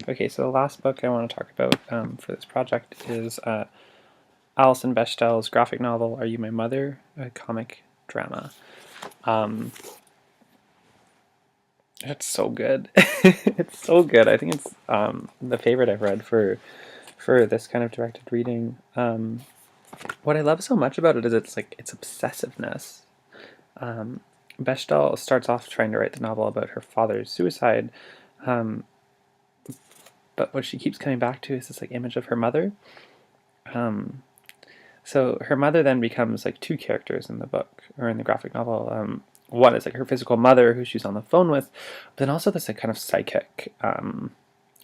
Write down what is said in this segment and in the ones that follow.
Okay, so the last book I want to talk about for this project is Alison Bechdel's graphic novel, Are You My Mother? A comic drama. It's so good. It's so good. I think it's the favorite I've read for this kind of directed reading. What I love so much about it is its obsessiveness. Bechdel starts off trying to write the novel about her father's suicide, um, but what she keeps coming back to is this image of her mother. So her mother then becomes two characters in the book or in the graphic novel. One is her physical mother, who she's on the phone with, but then also this kind of psychic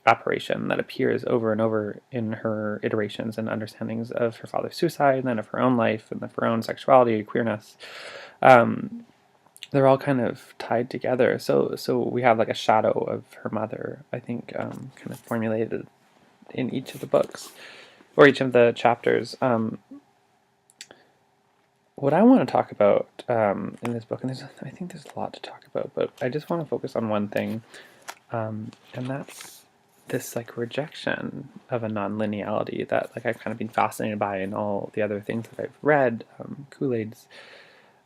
apparition that appears over and over in her iterations and understandings of her father's suicide, and then of her own life and of her own sexuality, queerness. They're all kind of tied together. So we have a shadow of her mother, I think, kind of formulated in each of the books or each of the chapters. What I want to talk about in this book, and I think there's a lot to talk about, but I just want to focus on one thing, and that's this rejection of a non-lineality that I've kind of been fascinated by in all the other things that I've read, Kool-Aid's,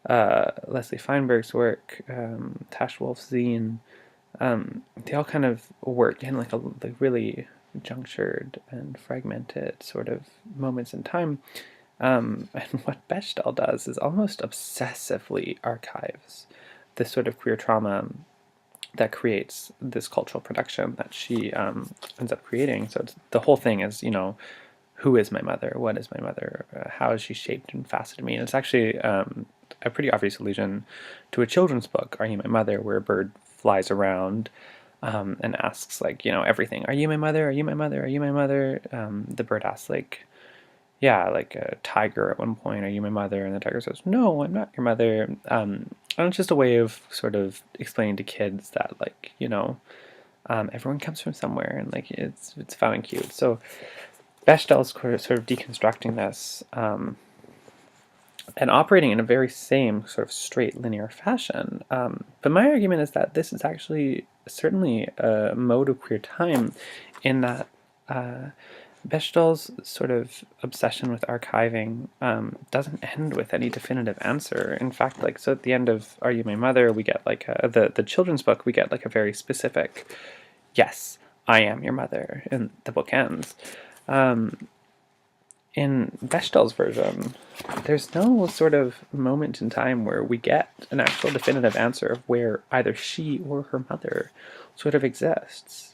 Leslie Feinberg's work, Tash Wolf's zine. They all kind of work in a really junctured and fragmented sort of moments in time. And what Bechdel does is almost obsessively archives this sort of queer trauma that creates this cultural production that she ends up creating. So the whole thing is, who is my mother? What is my mother? How has she shaped and faceted me? And it's actually a pretty obvious allusion to a children's book, Are You My Mother?, where a bird flies around and asks, everything. Are you my mother? Are you my mother? Are you my mother? The bird asks, a tiger at one point, are you my mother? And the tiger says, no, I'm not your mother. And it's just a way of sort of explaining to kids that, everyone comes from somewhere, and it's fun and cute. So Bechdel's sort of deconstructing this and operating in a very same sort of straight linear fashion. But my argument is that this is actually certainly a mode of queer time, in that Bechdel's sort of obsession with archiving doesn't end with any definitive answer. In fact, so at the end of Are You My Mother, we get the children's book, we get a very specific, yes, I am your mother, and the book ends. In Bechdel's version, there's no sort of moment in time where we get an actual definitive answer of where either she or her mother sort of exists.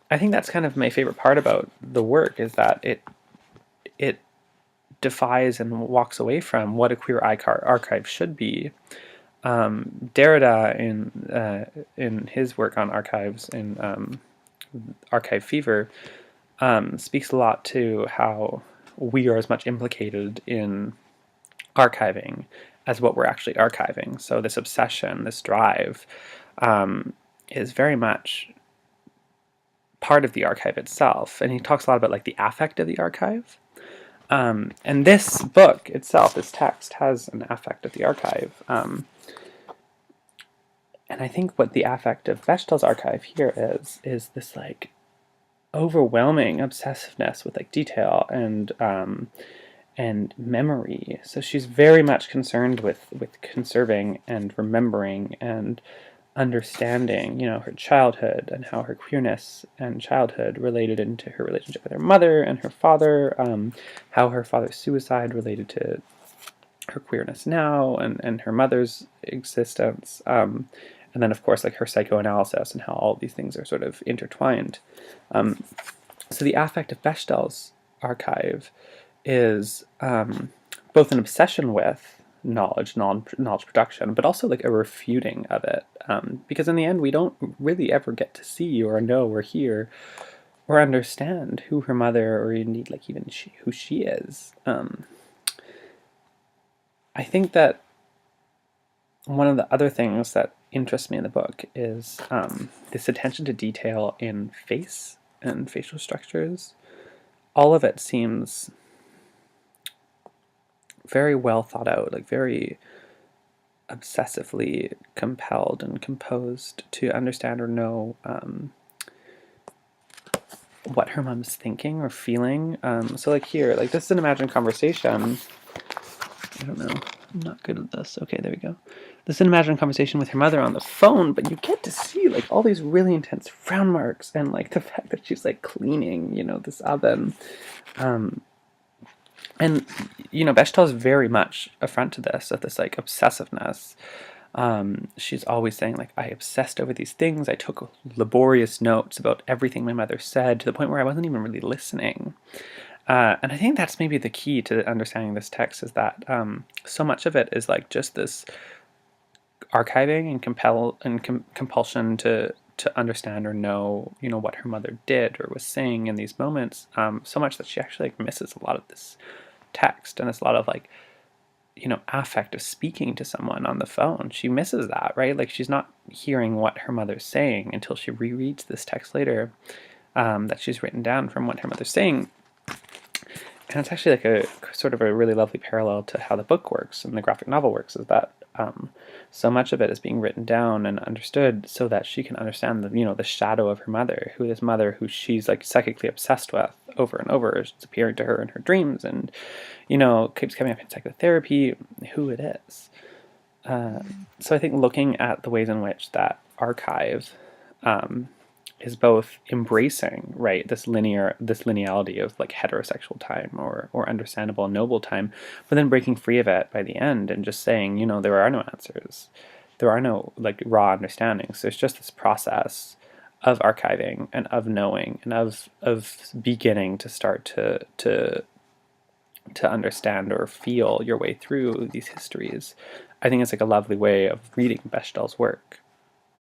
I think that's kind of my favorite part about the work, is that it defies and walks away from what a queer archive should be. Derrida, in his work on archives, in Archive Fever, speaks a lot to how we are as much implicated in archiving as what we're actually archiving. So this obsession, this drive, is very much part of the archive itself. And he talks a lot about the affect of the archive. And this book itself, this text, has an affect of the archive. And I think what the affect of Bechdel's archive here is this overwhelming obsessiveness with detail and memory. So she's very much concerned with conserving and remembering and understanding, her childhood, and how her queerness and childhood related into her relationship with her mother and her father, how her father's suicide related to her queerness now and her mother's existence, and then of course her psychoanalysis and how all these things are sort of intertwined. So the affect of Bechdel's archive is both an obsession with knowledge production, but also a refuting of it, because in the end we don't really ever get to see or know or hear or understand who her mother, or indeed even who she is. I think that one of the other things that interests me in the book is this attention to detail in face and facial structures. All of it seems very well thought out, very obsessively compelled and composed to understand or know what her mom's thinking or feeling. So like here, like this is an imagined conversation. I don't know. I'm not good at this. Okay, there we go. This is an imagined conversation with her mother on the phone, but you get to see like all these really intense frown marks and like the fact that she's like cleaning, this oven. And Bechdel is very much a front to this, of this like obsessiveness. She's always saying like, I obsessed over these things. I took laborious notes about everything my mother said, to the point where I wasn't even really listening. And I think that's maybe the key to understanding this text, is that so much of it is like just this archiving and compulsion to understand or know, what her mother did or was saying in these moments, so much that she actually like misses a lot of this text, and it's a lot of like, affect of speaking to someone on the phone. She misses that, right? Like she's not hearing what her mother's saying until she rereads this text later, that she's written down from what her mother's saying. And it's actually like a sort of a really lovely parallel to how the book works and the graphic novel works, is that so much of it is being written down and understood so that she can understand the shadow of her mother, who she's like psychically obsessed with over and over. It's appearing to her in her dreams, and keeps coming up in psychotherapy, who it is. So I think looking at the ways in which that archive is both embracing, right, this lineality of like heterosexual time or understandable and noble time, but then breaking free of it by the end and just saying, there are no answers, there are no like raw understandings. There's just this process of archiving and of knowing and of beginning to start to understand or feel your way through these histories. I think it's like a lovely way of reading Bechdel's work.